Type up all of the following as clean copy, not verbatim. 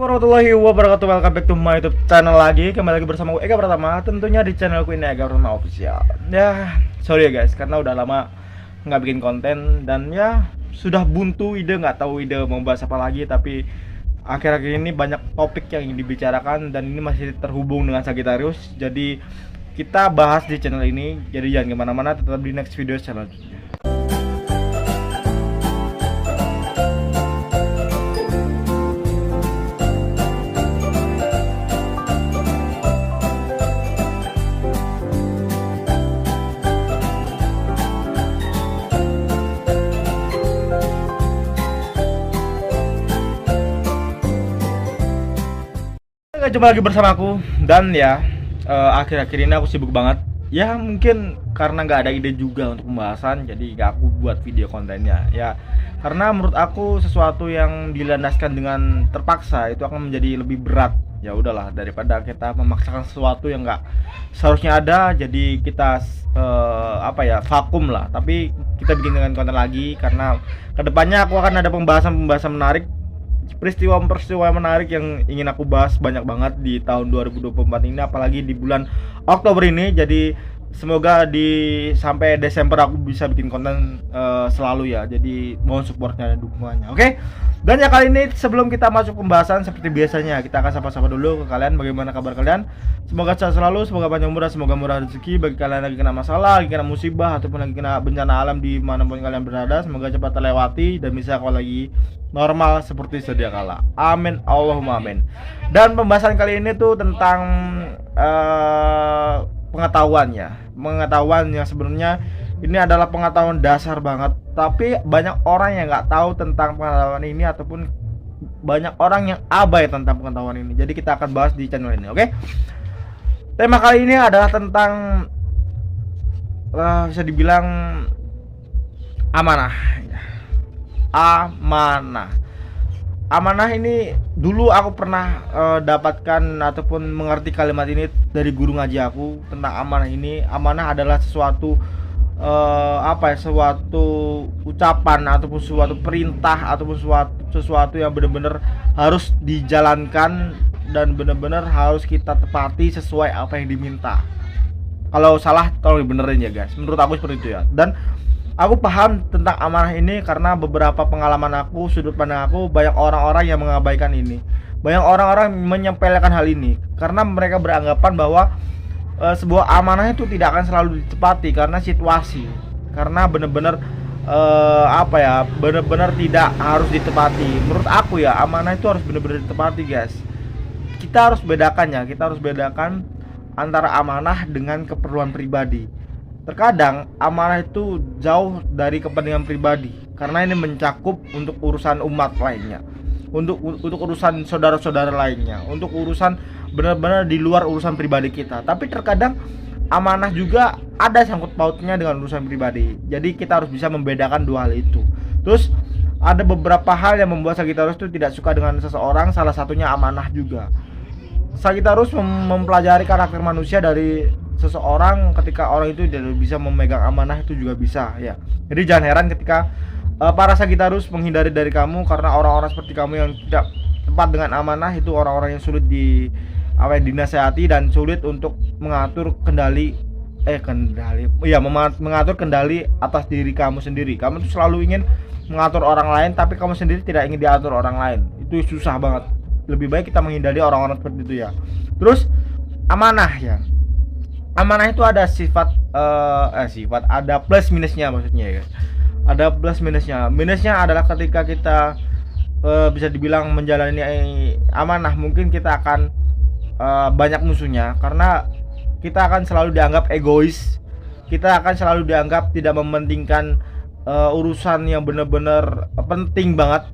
Warahmatullahi wabarakatuh. Welcome back to my YouTube channel lagi. Kembali lagi bersama gue Ega Pratama. Tentunya di channelku ini Ega Pratama Official. Ya, sorry ya guys, karena udah lama nggak bikin konten dan ya sudah buntu ide, nggak tahu ide mau bahas apa lagi. Tapi akhir-akhir ini banyak topik yang ingin dibicarakan dan ini masih terhubung dengan Sagittarius. Jadi kita bahas di channel ini. Jadi jangan kemana-mana, tetap di next video selanjutnya. Jumpa lagi bersama aku dan ya akhir-akhir ini aku sibuk banget. Ya mungkin karena nggak ada ide juga untuk pembahasan, jadi nggak aku buat video kontennya. Ya karena menurut aku sesuatu yang dilandaskan dengan terpaksa itu akan menjadi lebih berat. Ya udahlah, daripada kita memaksakan sesuatu yang nggak seharusnya ada, jadi kita vakum lah. Tapi kita bikin dengan konten lagi karena kedepannya aku akan ada pembahasan menarik. Peristiwa menarik yang ingin aku bahas banyak banget di tahun 2024 ini, apalagi di bulan Oktober ini. Jadi semoga sampai Desember aku bisa bikin konten selalu ya. Jadi mohon supportnya dan dukungannya. Oke? Dan ya kali ini sebelum kita masuk pembahasan, seperti biasanya kita akan sapa-sapa dulu ke kalian. Bagaimana kabar kalian? Semoga sehat selalu, semoga panjang umur, semoga murah rezeki bagi kalian lagi kena masalah, lagi kena musibah ataupun lagi kena bencana alam di manapun kalian berada. Semoga cepat terlewati dan bisa kalau lagi normal seperti sedia kala. Amin, Allahumma amin. Dan pembahasan kali ini tuh tentang pengetahuan yang sebenarnya ini adalah pengetahuan dasar banget, tapi banyak orang yang nggak tahu tentang pengetahuan ini ataupun banyak orang yang abai tentang pengetahuan ini. Jadi kita akan bahas di channel ini, oke? Tema kali ini adalah tentang bisa dibilang amanah. Amanah ini dulu aku pernah dapatkan ataupun mengerti kalimat ini dari guru ngaji aku tentang amanah ini. Amanah adalah sesuatu suatu ucapan ataupun suatu perintah ataupun sesuatu yang benar-benar harus dijalankan dan benar-benar harus kita tepati sesuai apa yang diminta. Kalau salah tolong dibenerin ya guys. Menurut aku seperti itu ya. Dan aku paham tentang amanah ini karena beberapa pengalaman aku, sudut pandang aku, banyak orang-orang yang mengabaikan ini. Banyak orang-orang menyepelekan hal ini karena mereka beranggapan bahwa sebuah amanah itu tidak akan selalu ditepati karena situasi. Karena benar-benar benar-benar tidak harus ditepati. Menurut aku ya, amanah itu harus benar-benar ditepati, guys. Kita harus bedakan antara amanah dengan keperluan pribadi. Terkadang amanah itu jauh dari kepentingan pribadi karena ini mencakup untuk urusan umat lainnya, untuk urusan saudara-saudara lainnya, untuk urusan benar-benar di luar urusan pribadi kita. Tapi terkadang amanah juga ada sangkut pautnya dengan urusan pribadi. Jadi kita harus bisa membedakan dua hal itu. Terus ada beberapa hal yang membuat Sagittarius itu tidak suka dengan seseorang, salah satunya amanah juga. Sagittarius mempelajari karakter manusia dari seseorang. Ketika orang itu tidak bisa memegang amanah itu juga bisa ya. Jadi jangan heran ketika para Sagittarius menghindari dari kamu karena orang-orang seperti kamu yang tidak tepat dengan amanah itu orang-orang yang sulit dinasehati dan sulit untuk mengatur mengatur kendali atas diri kamu sendiri. Kamu tuh selalu ingin mengatur orang lain tapi kamu sendiri tidak ingin diatur orang lain. Itu susah banget. Lebih baik kita menghindari orang-orang seperti itu ya. Terus amanah ya. Amanah itu ada ada plus minusnya maksudnya ya. Ada plus minusnya. Minusnya adalah ketika kita bisa dibilang menjalani amanah, mungkin kita akan banyak musuhnya karena kita akan selalu dianggap egois. Kita akan selalu dianggap tidak mementingkan urusan yang benar-benar penting banget.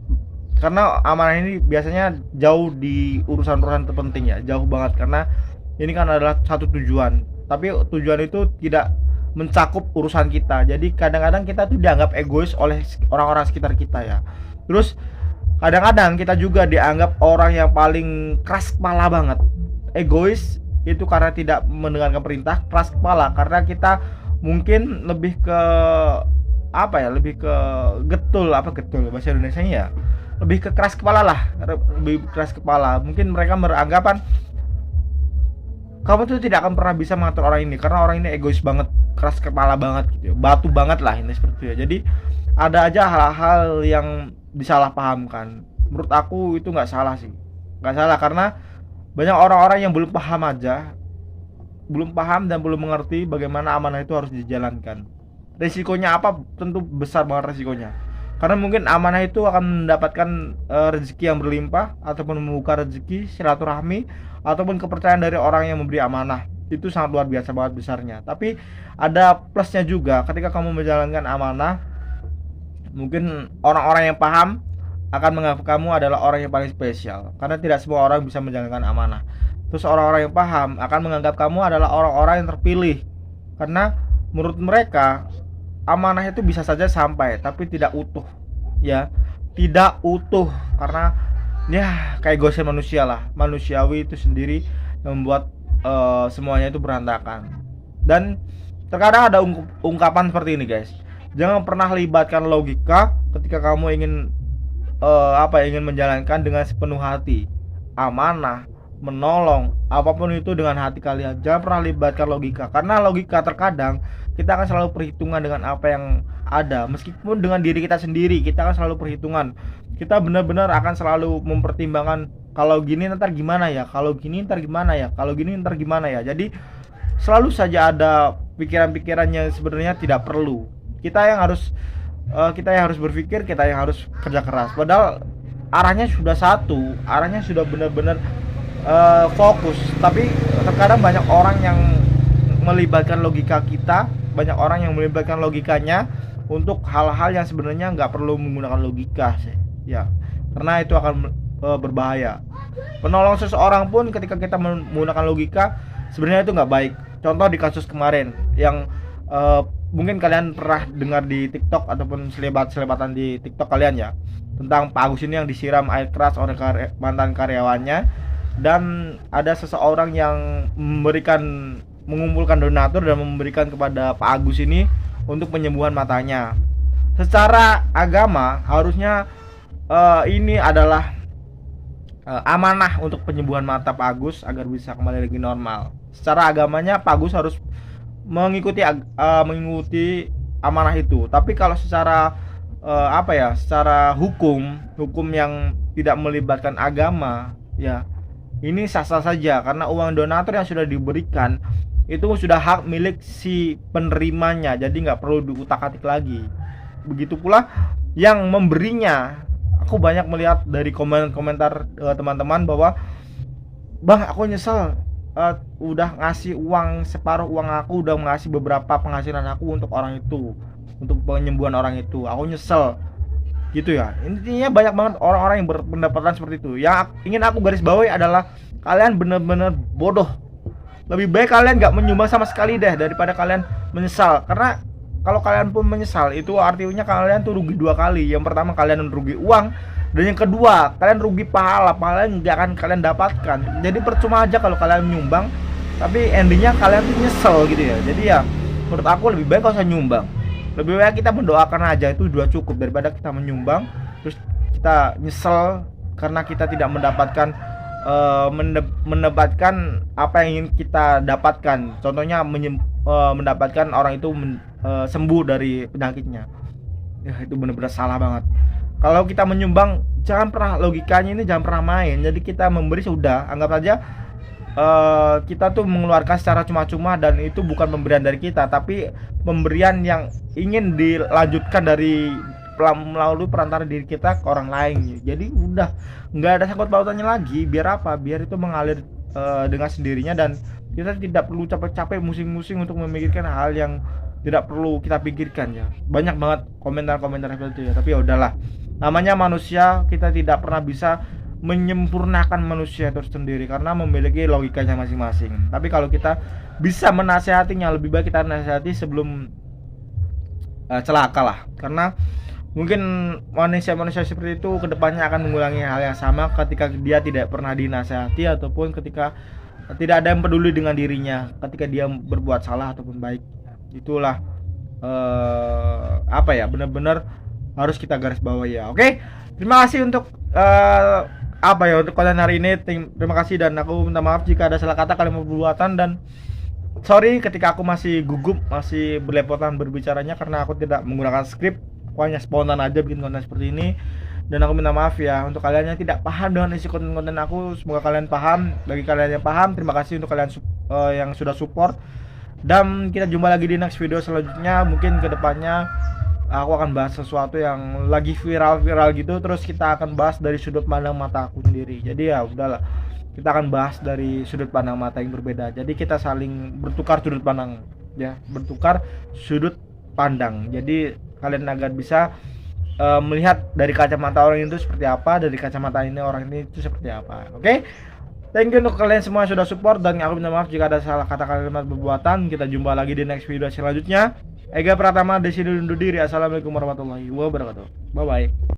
Karena amanah ini biasanya jauh di urusan-urusan terpenting ya, jauh banget karena ini kan adalah satu tujuan. Tapi tujuan itu tidak mencakup urusan kita. Jadi kadang-kadang kita tuh dianggap egois oleh orang-orang sekitar kita ya. Terus kadang-kadang kita juga dianggap orang yang paling keras kepala banget. Egois itu karena tidak mendengarkan perintah, keras kepala karena kita mungkin lebih ke getol bahasa Indonesianya ya. lebih ke keras kepala lah, lebih keras kepala. Mungkin mereka beranggapan kamu tuh tidak akan pernah bisa mengatur orang ini karena orang ini egois banget, keras kepala banget gitu, batu banget lah ini seperti itu. Jadi ada aja hal-hal yang disalahpahamkan. Menurut aku itu nggak salah sih, nggak salah karena banyak orang-orang yang belum paham aja, belum paham dan belum mengerti bagaimana amanah itu harus dijalankan. Resikonya apa? Tentu besar banget resikonya. Karena mungkin amanah itu akan mendapatkan rezeki yang berlimpah ataupun membuka rezeki, silaturahmi ataupun kepercayaan dari orang yang memberi amanah. Itu sangat luar biasa banget besarnya. Tapi ada plusnya juga ketika kamu menjalankan amanah, mungkin orang-orang yang paham akan menganggap kamu adalah orang yang paling spesial karena tidak semua orang bisa menjalankan amanah. Terus orang-orang yang paham akan menganggap kamu adalah orang-orang yang terpilih karena menurut mereka amanah itu bisa saja sampai tapi tidak utuh, ya, tidak utuh karena ya kayak gosip manusia lah, manusiawi itu sendiri yang membuat semuanya itu berantakan. Dan terkadang ada ungkapan seperti ini guys, jangan pernah libatkan logika ketika kamu ingin ingin menjalankan dengan sepenuh hati amanah, menolong apapun itu dengan hati kalian. Jangan pernah libatkan logika karena logika terkadang kita akan selalu perhitungan dengan apa yang ada. Meskipun dengan diri kita sendiri kita akan selalu perhitungan, kita benar-benar akan selalu mempertimbangkan kalau gini ntar gimana ya, kalau gini ntar gimana ya, kalau gini ntar gimana ya. Jadi selalu saja ada pikiran-pikiran yang sebenarnya tidak perlu. Kita yang harus berpikir, kita yang harus kerja keras. Padahal arahnya sudah satu, arahnya sudah benar-benar fokus. Tapi terkadang banyak orang yang melibatkan logika kita, banyak orang yang melibatkan logikanya untuk hal-hal yang sebenarnya nggak perlu menggunakan logika sih, ya. Karena itu akan berbahaya. Menolong seseorang pun ketika kita menggunakan logika sebenarnya itu nggak baik. Contoh di kasus kemarin yang mungkin kalian pernah dengar di TikTok ataupun selebatan di TikTok kalian ya, tentang Pak Agus ini yang disiram air keras oleh mantan karyawannya, dan ada seseorang yang mengumpulkan donatur dan memberikan kepada Pak Agus ini untuk penyembuhan matanya. Secara agama harusnya ini adalah amanah untuk penyembuhan mata Pak Agus agar bisa kembali lagi normal. Secara agamanya Pak Agus harus mengikuti amanah itu. Tapi kalau secara secara hukum yang tidak melibatkan agama, ya ini sah-sah saja karena uang donatur yang sudah diberikan itu sudah hak milik si penerimanya, jadi nggak perlu diutak-atik lagi. Begitu pula yang memberinya. Aku banyak melihat dari komentar teman-teman bahwa bang, aku nyesel udah ngasih uang separuh uang aku, udah ngasih beberapa penghasilan aku untuk orang itu, untuk penyembuhan orang itu, aku nyesel gitu ya. Intinya banyak banget orang-orang yang berpendapatan seperti itu. Yang ingin aku garis bawahi adalah kalian benar-benar bodoh. Lebih baik kalian gak menyumbang sama sekali deh daripada kalian menyesal. Karena kalau kalian pun menyesal itu artinya kalian tuh rugi dua kali. Yang pertama kalian rugi uang, dan yang kedua kalian rugi pahala yang gak akan kalian dapatkan. Jadi percuma aja kalau kalian menyumbang tapi endingnya kalian tuh nyesel gitu ya. Jadi ya menurut aku lebih baik gak usah nyumbang. Lebih baik kita mendoakan aja, itu sudah cukup daripada kita menyumbang terus kita nyesel karena kita tidak mendapatkan apa yang ingin kita dapatkan. Contohnya mendapatkan orang itu sembuh dari penyakitnya. Ya itu benar-benar salah banget. Kalau kita menyumbang, jangan pernah, logikanya ini jangan pernah main. Jadi kita memberi sudah, anggap saja kita tuh mengeluarkan secara cuma-cuma, dan itu bukan pemberian dari kita, tapi pemberian yang ingin dilanjutkan dari melalui perantara diri kita ke orang lain. Jadi udah nggak ada sangkut pautannya lagi. Biar apa? Biar itu mengalir dengan sendirinya, dan kita tidak perlu capek-capek musing-musing untuk memikirkan hal yang tidak perlu kita pikirkan ya. Banyak banget komentar-komentar seperti itu ya. Tapi ya udahlah. Namanya manusia, kita tidak pernah bisa menyempurnakan manusia itu sendiri karena memiliki logikanya masing-masing. Tapi kalau kita bisa menasehatinya, lebih baik kita nasihati sebelum celaka lah. Karena mungkin manusia-manusia seperti itu kedepannya akan mengulangi hal yang sama ketika dia tidak pernah dinasehati ataupun ketika tidak ada yang peduli dengan dirinya ketika dia berbuat salah ataupun baik. Itulah benar-benar harus kita garis bawahi ya. Oke, Terima kasih untuk apa ya, untuk konten hari ini. Terima kasih, dan aku minta maaf jika ada salah kata, kalimat, perbuatan, dan sorry ketika aku masih gugup, masih berlepotan berbicaranya karena aku tidak menggunakan skrip. Aku hanya spontan aja bikin konten seperti ini. Dan aku minta maaf ya untuk kalian yang tidak paham dengan isi konten-konten aku. Semoga kalian paham. Bagi kalian yang paham, terima kasih untuk kalian yang sudah support. Dan kita jumpa lagi di next video selanjutnya. Mungkin kedepannya aku akan bahas sesuatu yang lagi viral-viral gitu, terus kita akan bahas dari sudut pandang mata aku sendiri. Jadi ya udahlah, kita akan bahas dari sudut pandang mata yang berbeda. Jadi kita saling bertukar sudut pandang, ya, bertukar sudut pandang. Jadi kalian agar bisa melihat dari kacamata orang itu seperti apa, dari kacamata ini orang ini itu seperti apa. Oke? Thank you untuk kalian semua yang sudah support, dan aku minta maaf jika ada salah kata, kalimat, perbuatan. Kita jumpa lagi di next video selanjutnya. Ega Pratama di sini undur diri. Assalamualaikum warahmatullahi wabarakatuh. Bye bye.